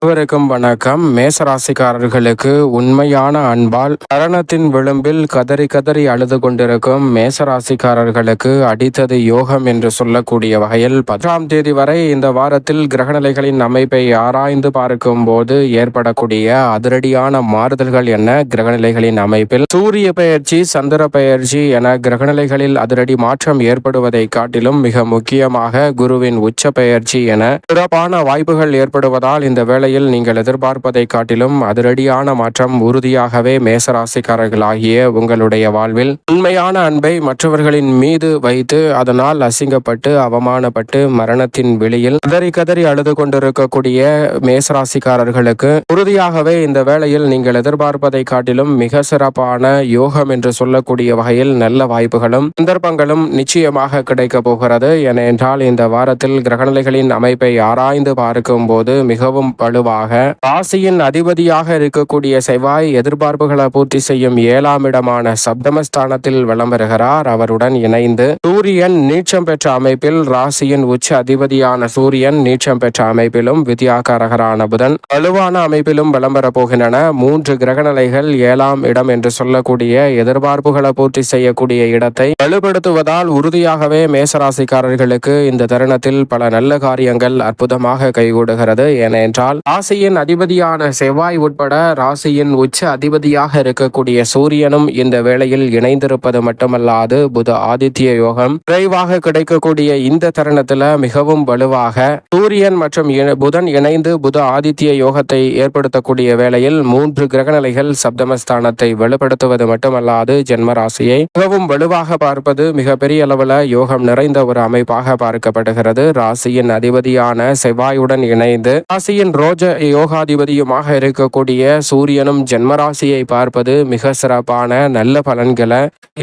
அனைவருக்கும் வணக்கம். மேசராசிக்காரர்களுக்கு உண்மையான அன்பால் மரணத்தின் விளிம்பில் கதறி கதறி அழுது கொண்டிருக்கும் மேசராசிக்காரர்களுக்கு அடித்தது யோகம் என்று சொல்லக்கூடிய வகையில் 10ஆம் தேதி வரை இந்த வாரத்தில் கிரகநிலைகளின் அமைப்பை ஆராய்ந்து பார்க்கும் போது ஏற்படக்கூடிய அதிரடியான மாறுதல்கள் என்ன, கிரகநிலைகளின் அமைப்பில் சூரிய பெயர்ச்சி, சந்திர பெயர்ச்சி என கிரகநிலைகளில் அதிரடி மாற்றம் ஏற்படுவதை காட்டிலும் மிக முக்கியமாக குருவின் உச்ச பெயர்ச்சி என சிறப்பான வாய்ப்புகள் ஏற்படுவதால் இந்த வேளையில் நீங்கள் எதிர்பார்ப்பதை காட்டிலும் அதிரடியான மாற்றம் உறுதியாகவே மேசராசிக்காரர்களாகிய உங்களுடைய வாழ்வில் உண்மையான அன்பை மற்றவர்களின் மீது வைத்து அதனால் அசிங்கப்பட்டு அவமானப்பட்டு மரணத்தின் வெளியில் கதறி கதறி அழுது கொண்டிருக்கக்கூடிய மேசராசிக்காரர்களுக்கு உறுதியாகவே இந்த வேளையில் நீங்கள் எதிர்பார்ப்பதை காட்டிலும் மிக சிறப்பான யோகம் என்று சொல்லக்கூடிய வகையில் நல்ல வாய்ப்புகளும் சந்தர்ப்பங்களும் நிச்சயமாக கிடைக்க போகிறது. ஏனென்றால் இந்த வாரத்தில் கிரகநிலைகளின் அமைப்பை ஆராய்ந்து பார்க்கும் போது மிகவும் வலுவாக ராசியின் அதிபதியாக இருக்கக்கூடிய செவ்வாய் எதிர்பார்ப்புகளை பூர்த்தி செய்யும் 7ஆம் இடமான சப்தமஸ்தானத்தில் விளம்பருகிறார். அவருடன் இணைந்து சூரியன் நீச்சம் பெற்ற அமைப்பில், ராசியின் உச்ச அதிபதியான சூரியன் நீச்சம் பெற்ற அமைப்பிலும், வித்யாகாரகரான புதன் வலுவான அமைப்பிலும் விளம்பர போகின்றன. 3 கிரகநிலைகள் 7ஆம் இடம் என்று சொல்லக்கூடிய எதிர்பார்ப்புகளை பூர்த்தி செய்யக்கூடிய இடத்தை வலுப்படுத்துவதால் உறுதியாகவே மேசராசிக்காரர்களுக்கு இந்த தருணத்தில் பல நல்ல காரியங்கள் அற்புதமாக கைகூடுகிறது. ஏனென்றால் ராசியின் அதிபதியான செவ்வாய் உட்பட ராசியின் உச்ச அதிபதியாக இருக்கக்கூடிய சூரியனும் இந்த வேளையில் இணைந்திருப்பது மட்டுமல்லாது புத ஆதித்ய யோகம் விரைவாக கிடைக்கக்கூடிய இந்த தருணத்துல மிகவும் வலுவாக சூரியன் மற்றும் புதன் இணைந்து புத ஆதித்ய யோகத்தை ஏற்படுத்தக்கூடிய வேளையில் 3 கிரகநிலைகள் சப்தமஸ்தானத்தை வலுப்படுத்துவது மட்டுமல்லாது ஜென்ம ராசியை மிகவும் வலுவாக பார்ப்பது மிகப்பெரிய அளவுல யோகம் நிறைந்த ஒரு அமைப்பாக பார்க்கப்படுகிறது. ராசியின் அதிபதியான செவ்வாயுடன் இணைந்து ராசியின் ரோஜ யோகாதிபதியுமாக இருக்கக்கூடிய சூரியனும் ஜென்மராசியை பார்ப்பது மிக சிறப்பான நல்ல பலன்களை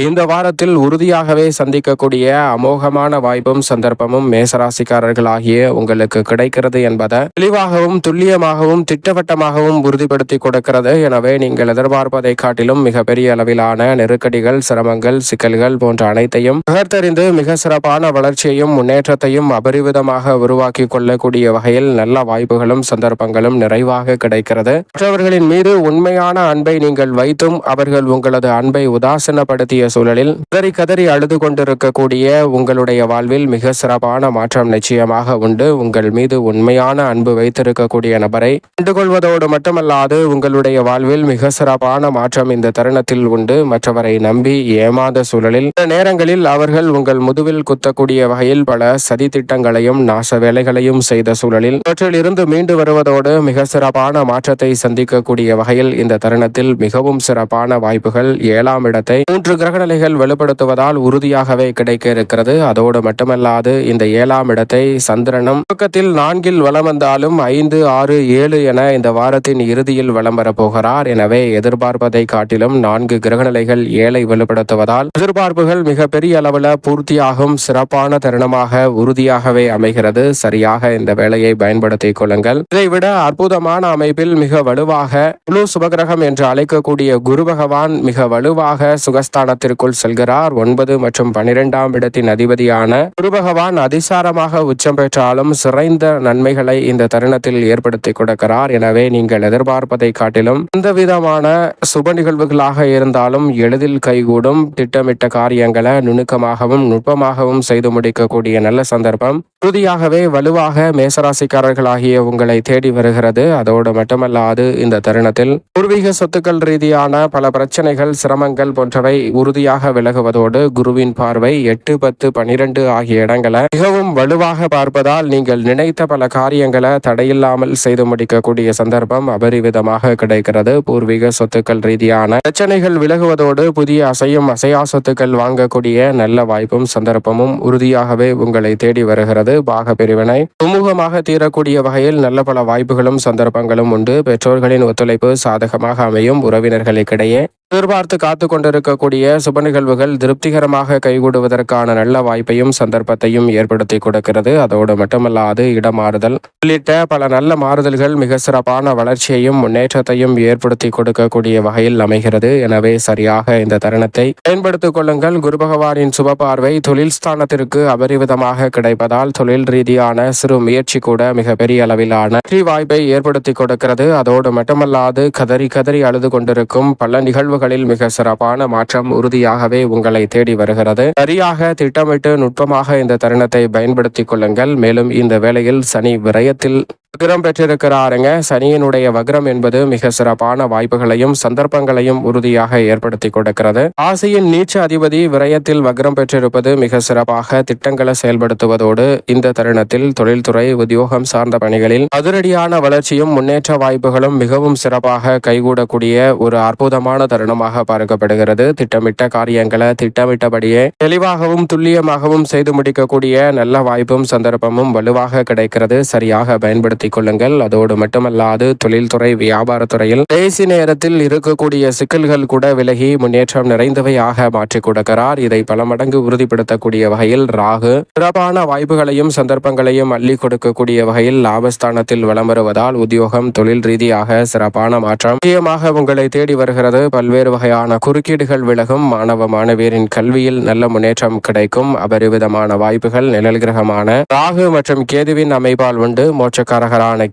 இந்த வாரத்தில் உறுதியாகவே சந்திக்கக்கூடிய அமோகமான வாய்ப்பும் சந்தர்ப்பமும் மேசராசிக்காரர்களாகிய உங்களுக்கு கிடைக்கிறது என்பதை தெளிவாகவும் துல்லியமாகவும் திட்டவட்டமாகவும் உறுதிப்படுத்தி கொடுக்கிறது. எனவே நீங்கள் எதிர்பார்ப்பதை காட்டிலும் மிகப்பெரிய அளவிலான நெருக்கடிகள், சிரமங்கள், சிக்கல்கள் போன்ற அனைத்தையும் நகர்த்தறிந்து மிக சிறப்பான வளர்ச்சியையும் முன்னேற்றத்தையும் அபரிவிதமாக உருவாக்கி கொள்ளக்கூடிய வகையில் நல்ல வாய்ப்புகளும் சந்தர்ப்பங்களும் நிறைவாக கிடைக்கிறது. மற்றவர்களின் மீது உண்மையான அன்பை நீங்கள் வைத்தும் அவர்கள் உங்களது அன்பை உதாசீனப்படுத்திய சூழலில் கதறி கதறி அழுது கொண்டிருக்கக்கூடிய உங்களுடைய வாழ்வில் மிக சிறப்பான மாற்றம் நிச்சயமாக உண்டு. உங்கள் மீது உண்மையான அன்பு வைத்திருக்கக்கூடிய நபரை கண்டுகொள்வதோடு மட்டுமல்லாது உங்களுடைய வாழ்வில் மிக சிறப்பான மாற்றம் இந்த தருணத்தில் உண்டு. மற்றவரை நம்பி ஏமாந்த சூழலில் சில நேரங்களில் அவர்கள் உங்கள் முதுவில் குத்தக்கூடிய வகையில் பல சதி திட்டங்களையும் நாச வேலைகளையும் செய்த சூழலில் அவற்றிலிருந்து மீண்டு வருவதோடு மிக சிறப்பான மாற்றத்தை சந்திக்கக்கூடிய வகையில் இந்த தருணத்தில் மிகவும் சிறப்பான வாய்ப்புகள் 7ஆம் இடத்தை 3 கிரகநிலைகள் வெளிப்படுத்துவதால் உறுதியாகவே கிடைக்க இருக்கிறது. அதோடு மட்டுமல்லாது இந்த 7ஆம் இடத்தை சந்திரனும் துவக்கத்தில் 4இல் வலம் வந்தாலும் 5, 6, 7 என இந்த வாரத்தின் இறுதியில் வலம் வரப்போகிறார். எனவே எதிர்பார்ப்பதை காட்டிலும் 4 கிரகநிலைகள் 7ஐ வெளிப்படுத்துவதால் எதிர்பார்ப்புகள் மிக பெரிய அளவில் பூர்த்தியாகும் சிறப்பான தருணமாக உறுதியாகவே அமைகிறது. சரியாக இந்த வேலையை பயன்படுத்திக் கொள்ளுங்கள். இதைவிட அற்புதமான அமைப்பில் மிக வலுவாக முழு சுபகிரகம் என்று அழைக்கக்கூடிய குரு பகவான் மிக வலுவாக சுகஸ்தானத்திற்குள் செல்கிறார். 9 மற்றும் 12ஆம் இடத்தின் அதிபதியான குரு பகவான் அதிசாரமாக உச்சம் பெற்றாலும் சிறைந்த நன்மைகளை இந்த தருணத்தில் ஏற்படுத்தி கொடுக்கிறார். எனவே நீங்கள் எதிர்பார்ப்பதை காட்டிலும் எந்த விதமான சுப நிகழ்வுகளாக இருந்தாலும் எளிதில் கைகூடும். திட்டமிட்ட காரியங்களை நுணுக்கமாகவும் நுட்பமாகவும் செய்து முடிக்கக்கூடிய நல்ல சந்தர்ப்பம் உறுதியாகவே வலுவாக மேசராசிக்காரர்களாகிய உங்களை தேடி வருகிறது. அதோடு மட்டுமல்லாது இந்த தருணத்தில் பூர்வீக சொத்துக்கள் ரீதியான பல பிரச்சனைகள், சிரமங்கள் போன்றவை உறுதியாக விலகுவதோடு குருவின் பார்வை 8, 10, 12 ஆகிய இடங்களை மிகவும் வலுவாக பார்ப்பதால் நீங்கள் நினைத்த பல காரியங்களை தடையில்லாமல் செய்து முடிக்கக்கூடிய சந்தர்ப்பம் அபரிவிதமாக கிடைக்கிறது. பூர்வீக சொத்துக்கள் ரீதியான பிரச்சனைகள் விலகுவதோடு புதிய அசையும் அசையா சொத்துக்கள் வாங்கக்கூடிய நல்ல வாய்ப்பும் சந்தர்ப்பமும் உறுதியாகவே உங்களை தேடி வருகிறது. பாக பிரிவினை சுமூகமாக தீரக்கூடிய வகையில் நல்ல பல வாய்ப்புகளும் சந்தர்ப்பங்களும் உண்டு. பெற்றோர்களின் ஒத்துழைப்பு சாதகமாக அமையும். உறவினர்களுக்கிடையே எதிர்பார்த்து காத்து கொண்டிருக்கக்கூடிய சுப நிகழ்வுகள் திருப்திகரமாக கைகூடுவதற்கான நல்ல வாய்ப்பையும் சந்தர்ப்பத்தையும் ஏற்படுத்தி கொடுக்கிறது. அதோடு மட்டுமல்லாது இடமாறுதல் உள்ளிட்ட பல நல்ல மாறுதல்கள் மிக சிறப்பான வளர்ச்சியையும் முன்னேற்றத்தையும் ஏற்படுத்தி கொடுக்கக்கூடிய வகையில் அமைகிறது. எனவே சரியாக இந்த தருணத்தை பயன்படுத்திக் கொள்ளுங்கள். குரு பகவானின் சுப பார்வை தொழில் ஸ்தானத்திற்கு அபரிவிதமாக கிடைப்பதால் தொழில் ரீதியான சிறு முயற்சி கூட மிகப்பெரிய அளவிலான வெற்றி வாய்ப்பை ஏற்படுத்தி கொடுக்கிறது. அதோடு மட்டுமல்லாது கதறி கதறி அழுது கொண்டிருக்கும் பல நிகழ்வுகளில் மிக சிறப்பான மாற்றம் உறுதியாகவே உங்களை தேடி வருகிறது. சரியாக திட்டமிட்டு நுட்பமாக இந்த தருணத்தை பயன்படுத்திக் கொள்ளுங்கள். மேலும் இந்த வேளையில் சனி விரயத்தில் வக்ரம் பெற்றிருக்கிறாருங்க. சனியினுடைய வக்ரம் என்பது மிக சிறப்பான வாய்ப்புகளையும் சந்தர்ப்பங்களையும் உறுதியாக ஏற்படுத்தி கொடுக்கிறது. ராசியின் நீச்ச அதிபதி விரயத்தில் வக்ரம் பெற்றிருப்பது மிக சிறப்பாக திட்டங்களை செயல்படுத்துவதோடு இந்த தருணத்தில் தொழில்துறை உத்தியோகம் சார்ந்த பணிகளில் அதிரடியான வளர்ச்சியும் முன்னேற்ற வாய்ப்புகளும் மிகவும் சிறப்பாக கைகூடக்கூடிய ஒரு அற்புதமான தருணமாக பார்க்கப்படுகிறது. திட்டமிட்ட காரியங்களை திட்டமிட்டபடியே தெளிவாகவும் துல்லியமாகவும் செய்து முடிக்கக்கூடிய நல்ல வாய்ப்பும் சந்தர்ப்பமும் வலுவாக கிடைக்கிறது. சரியாக பயன்படுத்தி கொள்ளுங்கள். அதோடு மட்டுமல்லாது தொழில்துறை வியாபாரத்துறையில் கடைசி நேரத்தில் இருக்கக்கூடிய சிக்கல்கள் கூட விலகி முன்னேற்றம் நிறைந்தவையாக மாற்றிக் கொடுக்கிறார். இதை பல மடங்கு உறுதிப்படுத்தக்கூடிய வகையில் ராகு சிறப்பான வாய்ப்புகளையும் சந்தர்ப்பங்களையும் அள்ளி கொடுக்கக்கூடிய வகையில் லாபஸ்தானத்தில் வலம் வருவதால் உத்தியோகம் தொழில் ரீதியாக சிறப்பான மாற்றம் நிச்சயமாக உங்களை தேடி வருகிறது. பல்வேறு வகையான குறுக்கீடுகள் விலகும். மாணவ மாணவியரின் கல்வியில் நல்ல முன்னேற்றம் கிடைக்கும். அபரிவிதமான வாய்ப்புகள் நிழல் கிரகமான ராகு மற்றும் கேதுவின் அமைப்பால் உண்டு. மோட்சக்காரகரான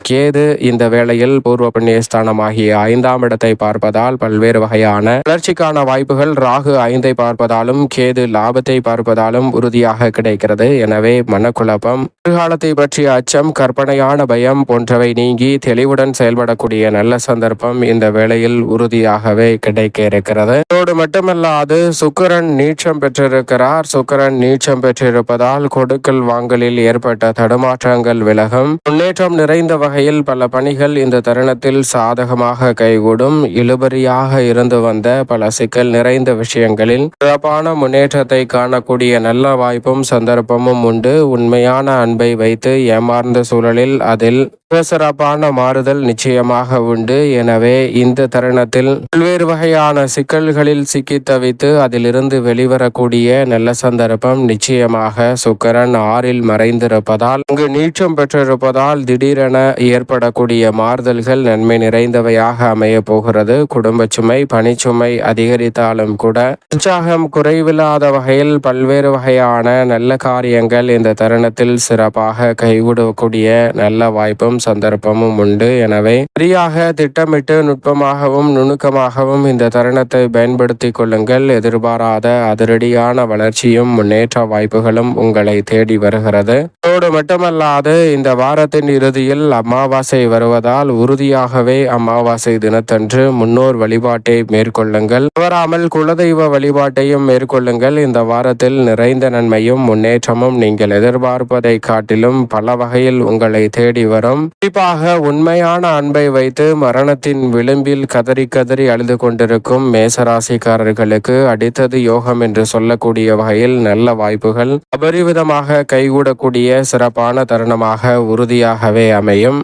கேது இந்த வேளையில் பூர்வ புண்ணியஸ்தானமாகிய 5ஆம் இடத்தை பார்ப்பதால் பல்வேறு வகையான வளர்ச்சிக்கான வாய்ப்புகள் ராகு 5ஐ பார்ப்பதாலும் கேது லாபத்தை பார்ப்பதாலும் உறுதியாக கிடைக்கிறது. எனவே மனக்குழப்பம், எதிர்காலத்தை பற்றிய அச்சம், கற்பனையான பயம் போன்றவை நீங்கி தெளிவுடன் செயல்படக்கூடிய நல்ல சந்தர்ப்பம் இந்த வேளையில் உறுதியாகவே கிடைக்க இருக்கிறது. அதோடு மட்டுமல்லாது சுக்கிரன் நீச்சம் பெற்றிருக்கிறார். சுக்கிரன் நீச்சம் பெற்றிருப்பதால் கொடுக்கல் வாங்கலில் ஏற்பட்ட தடுமாற்றங்கள் விலகும். முன்னேற்றம் நிறைந்த வகையில் பல பணிகள் இந்த தருணத்தில் சாதகமாக கைகூடும். இழுபறியாக இருந்து வந்த பல சிக்கல் நிறைந்த விஷயங்களில் சிறப்பான முன்னேற்றத்தை காணக்கூடிய நல்ல வாய்ப்பும் சந்தர்ப்பமும் உண்டு. உண்மையான அன்பை வைத்து ஏமாந்த சூழலில் அதில் சிறப்பான மாறுதல் நிச்சயமாக உண்டு. எனவே இந்த தருணத்தில் பல்வேறு வகையான சிக்கல்களில் சிக்கி தவித்து அதிலிருந்து வெளிவரக்கூடிய நல்ல சந்தர்ப்பம் நிச்சயமாக சுக்கிரன் 6இல் மறைந்திருப்பதால் அங்கு நீச்சம் பெற்றிருப்பதால் திடீரென ஏற்படக்கூடிய மாறுதல்கள் நன்மை நிறைந்தவையாக அமைய போகிறது. குடும்ப சுமை, பணிச்சுமை அதிகரித்தாலும் கூட உற்சாகம் குறைவில்லாத வகையில் பல்வேறு வகையான நல்ல காரியங்கள் இந்த தருணத்தில் சிறப்பாக கைகூடக்கூடிய நல்ல வாய்ப்பும் சந்தர்ப்பமும் உண்டு. எனவே சரியாக திட்டமிட்டு நுட்பமாகவும் நுணுக்கமாகவும் இந்த தருணத்தை பயன்படுத்திக் கொள்ளுங்கள். எதிர்பாராத அதிரடியான வளர்ச்சியும் முன்னேற்ற வாய்ப்புகளும் உங்களை தேடி வருகிறது. அதோடு மட்டுமல்லாது இந்த வாரத்தின் இறுதியில் அமாவாசை வருவதால் உறுதியாகவே அமாவாசை தினத்தன்று முன்னோர் வழிபாட்டை மேற்கொள்ளுங்கள். தவறாமல் குலதெய்வ வழிபாட்டையும் மேற்கொள்ளுங்கள். இந்த வாரத்தில் நிறைந்த நன்மையும் முன்னேற்றமும் நீங்கள் எதிர்பார்ப்பதை காட்டிலும் பல வகையில் உங்களை தேடி வரும். குறிப்பாக உண்மையான அன்பை வைத்து மரணத்தின் விளிம்பில் கதறி கதறி அழுது கொண்டிருக்கும் மேசராசிக்காரர்களுக்கு அடித்தது யோகம் என்று சொல்லக்கூடிய வகையில் நல்ல வாய்ப்புகள் அபரிவிதமாக கைகூடக்கூடிய சிறப்பான தருணமாக உறுதியாகவே அமையும்.